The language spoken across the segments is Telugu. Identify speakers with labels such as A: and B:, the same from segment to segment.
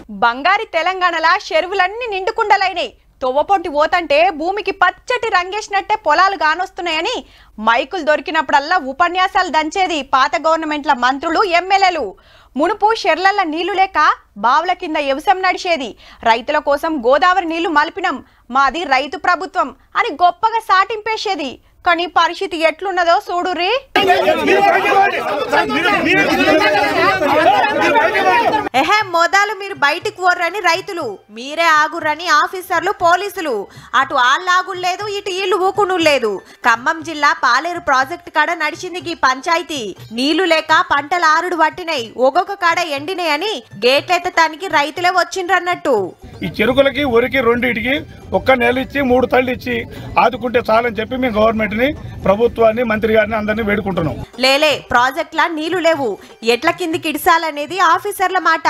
A: బంగారి తెలంగాణల చెరువులన్నీ నిండుకుండలైనాయి. తొవ్వపొంటి పోతంటే భూమికి పచ్చటి రంగేసినట్టే పొలాలు గానొస్తున్నాయని మైకులు దొరికినప్పుడల్లా ఉపన్యాసాలు దంచేది పాత గవర్నమెంట్ల మంత్రులు, ఎమ్మెల్యేలు. మునుపు షెర్లల్ల నీళ్లు లేక బావుల కింద వ్యవసాయం నడిచేది. రైతుల కోసం గోదావరి నీళ్లు మలిపినం, మాది రైతు ప్రభుత్వం అని గొప్పగా సాటింపేసేది. కానీ పరిస్థితి ఎట్లున్నదో చూడుర్రి. మొదలు మీరు బయటికి పోర్రని రైతులు, మీరే ఆగుర్రని ఆఫీసర్లు, పోలీసులు. అటు ఆళ్ళాగుడు లేదు, ఇటు ఇల్లు ఊకును లేదు. ఖమ్మం జిల్లా పాలేరు ప్రాజెక్టు కాడ నడిచింది ఈ పంచాయతీ. నీళ్లు లేక పంటలు ఆరుడు పట్టినాయి, ఒక్కొక్క కాడ ఎండినాయని గేట్లెత్తటానికి రైతులే వచ్చిండ్రన్నట్టు.
B: ఈ చెరుకులకి ఊరికి రెండింటికి ఒక్క నెల ఇచ్చి 3 తళ్ళు ఇచ్చి ఆదుకుంటే చాలని చెప్పి మేము గవర్నమెంట్ ని, ప్రభుత్వాన్ని, మంత్రి గారిని అందరినీ వేడుకుంటున్నాం.
A: లేలే ప్రాజెక్టులా నీళ్లు లేవు, ఎట్ల కిందికి ఇడిసాలనేది ఆఫీసర్ల మాట.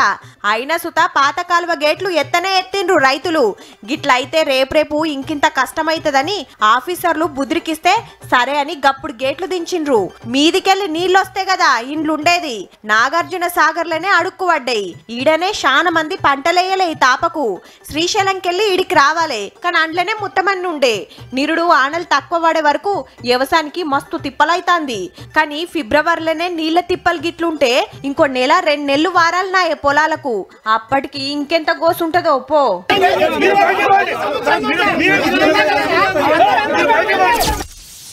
A: అయినా సుత పాత కాలువ గేట్లు ఎత్తనే ఎత్తిండ్రు రైతులు. గిట్లయితే రేపు ఇంకింత కష్టమైతదని ఆఫీసర్లు బుద్రికిస్తే సరే అని గప్పుడు గేట్లు దించిండ్రు. మీదికెళ్ళి నీళ్ళొస్తే కదా ఇండ్లుండేది. నాగార్జున సాగర్లనే అడుక్కుపడ్డాయి. ఈడనే చాలా మంది పంటలేయలే ఈ తాపకు. శ్రీశైలంకెళ్ళి ఈడికి రావాలి, కానీ అండ్లనే ముత్తమన్ని ఉండే. నిరుడు ఆనలు తక్కువ పడే వరకు వ్యవసాయానికి మస్తు తిప్పలైతాంది. కానీ ఫిబ్రవరిలోనే నీళ్ల తిప్పలు గిట్లుంటే ఇంకో నెల 2 నెలలు వారాలు నాయ పొలాలకు. అప్పటికి ఇంకెంత గోసుంటదో పో.